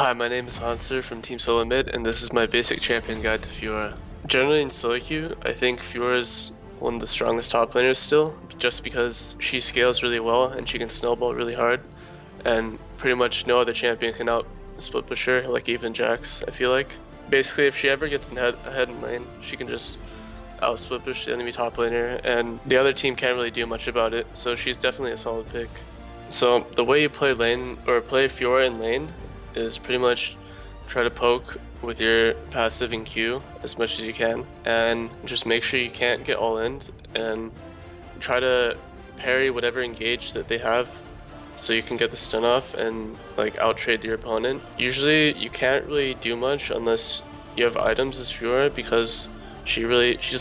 Hi, my name is Hauntzer from Team Solo Mid, and this is my basic champion guide to Fiora. Generally in solo queue, I think Fiora is one of the strongest top laners still, just because she scales really well and she can snowball really hard, and pretty much no other champion can out split push her, like even Jax, I feel like. Basically, if she ever gets ahead in lane, she can just out split push the enemy top laner, and the other team can't really do much about it, so she's definitely a solid pick. So the way you play lane, or play Fiora in lane, is pretty much try to poke with your passive and Q as much as you can, and just make sure you can't get all in, and try to parry whatever engage that they have so you can get the stun off and like out trade your opponent. Usually you can't really do much unless you have items as Fiora, because she's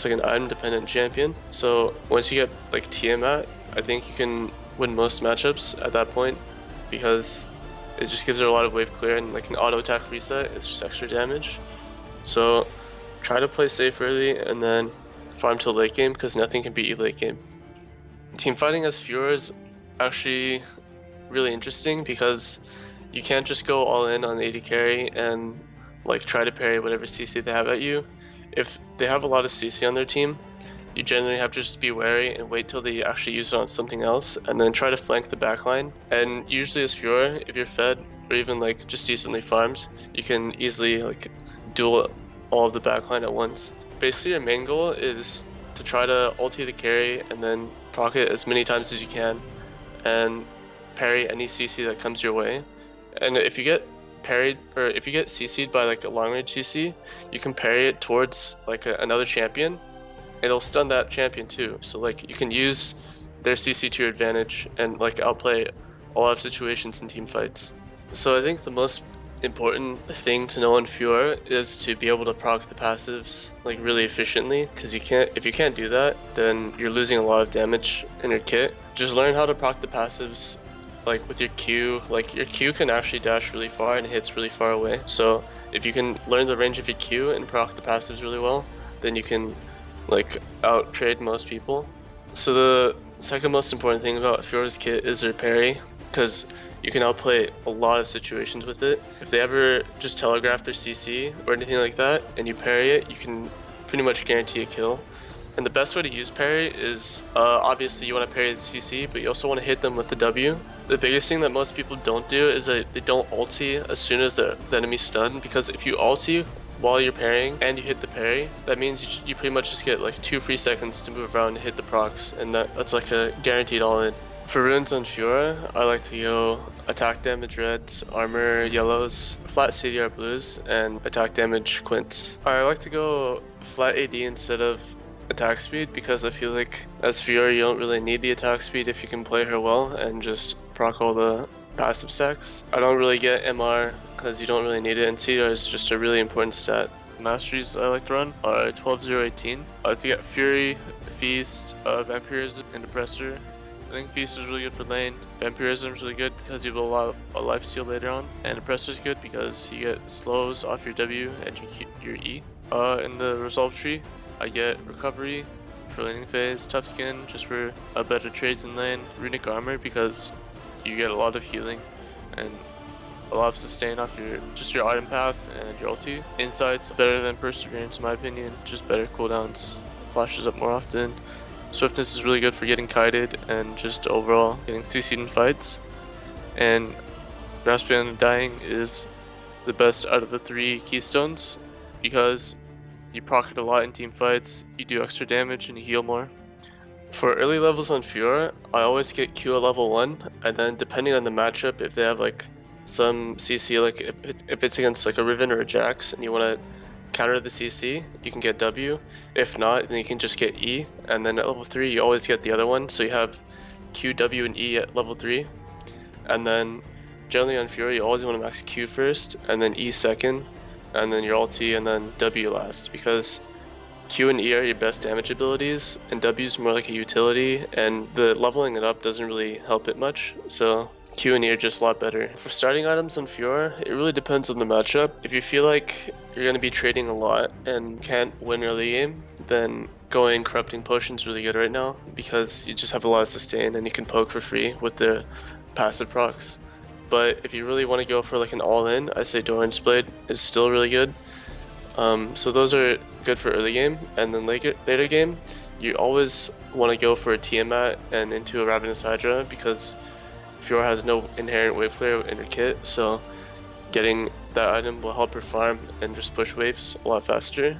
like an item dependent champion. So once you get like Tiamat, I think you can win most matchups at that point, because it just gives her a lot of wave clear, and like an auto attack reset, it's just extra damage. So try to play safe early and then farm till late game, because nothing can beat you late game. Team fighting as Fiora is actually really interesting, because you can't just go all in on AD carry and like try to parry whatever CC they have at you. If they have a lot of CC on their team, you generally have to just be wary and wait till they actually use it on something else, and then try to flank the backline. And usually as Fiora, if you're fed or even like just decently farmed, you can easily like duel all of the backline at once. Basically your main goal is to try to ulti the carry and then proc it as many times as you can and parry any CC that comes your way. And if you get parried, or if you get CC'd by like a long range CC, you can parry it towards like another champion. It'll stun that champion too, so like you can use their CC to your advantage and like outplay a lot of situations in team fights. So I think the most important thing to know in Fiora is to be able to proc the passives like really efficiently, because if you can't do that, then you're losing a lot of damage in your kit. Just learn how to proc the passives like with your Q. Like your Q can actually dash really far and hits really far away, so if you can learn the range of your Q and proc the passives really well, then you can like out trade most people. So the second most important thing about Fiora's kit is her parry, because you can outplay a lot of situations with it. If they ever just telegraph their CC or anything like that and you parry it, you can pretty much guarantee a kill. And the best way to use parry is obviously you want to parry the CC, but you also want to hit them with the W. The biggest thing that most people don't do is that they don't ulti as soon as the enemy's stunned, because if you ulti while you're parrying and you hit the parry, that means you pretty much just get like 2 free seconds to move around and hit the procs, and that's like a guaranteed all-in. For runes on Fiora, I like to go attack damage reds, armor yellows, flat CDR blues, and attack damage quints. I like to go flat AD instead of attack speed, because I feel like as Fiora you don't really need the attack speed if you can play her well and just proc all the passive stacks. I don't really get MR because you don't really need it, and CDR is just a really important stat. Masteries I like to run are 12-0-18. I like to get Fury, Feast, Vampirism, and Oppressor. I think Feast is really good for lane. Vampirism is really good because you have a life steal later on, and Oppressor is good because you get slows off your W and your E. In the resolve tree, I get Recovery for laning phase, Tough Skin just for a better trades in lane, Runic Armor because you get a lot of healing and a lot of sustain off your item path and your ulti. Insight's better than Perseverance in my opinion, just better cooldowns, flashes up more often. Swiftness is really good for getting kited and just overall getting CC'd in fights. And Raspberry and Dying is the best out of the 3 keystones, because you proc it a lot in team fights, you do extra damage and you heal more. For early levels on Fiora, I always get Q at level 1, and then depending on the matchup, if they have like some CC, like if it's against like a Riven or a Jax and you want to counter the CC, you can get W. If not, then you can just get E, and then at level 3 you always get the other one, so you have Q, W, and E at level 3. And then generally on Fiora you always want to max Q first, and then E second, and then your ulti, and then W last, because Q and E are your best damage abilities, and W is more like a utility, and the leveling it up doesn't really help it much, so Q and E are just a lot better. For starting items on Fiora, it really depends on the matchup. If you feel like you're going to be trading a lot and can't win early game, then going Corrupting Potion is really good right now, because you just have a lot of sustain and you can poke for free with the passive procs. But if you really want to go for like an all-in, I say Doran's Blade is still really good. So those are good for early game, and then later game, you always want to go for a Tiamat and into a Ravenous Hydra because Fiora has no inherent wave flare in her kit, so getting that item will help her farm and just push waves a lot faster.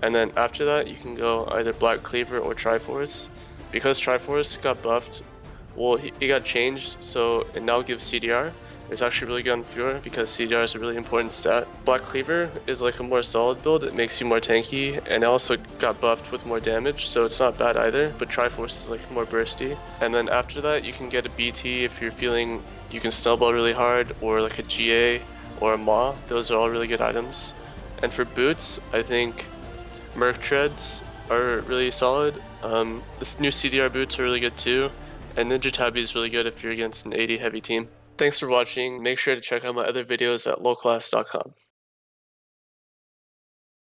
And then after that, you can go either Black Cleaver or Triforce. Because Triforce got buffed, well, he got changed, so it now gives CDR. It's actually really good on Fiora because CDR is a really important stat. Black Cleaver is like a more solid build, it makes you more tanky, and it also got buffed with more damage, so it's not bad either, but Triforce is like more bursty. And then after that, you can get a BT if you're feeling you can snowball really hard, or like a GA or a Maw. Those are all really good items. And for boots, I think Merc Treads are really solid. This new CDR boots are really good too, and Ninja Tabi is really good if you're against an 80 heavy team. Thanks for watching. Make sure to check out my other videos at LolClass.com.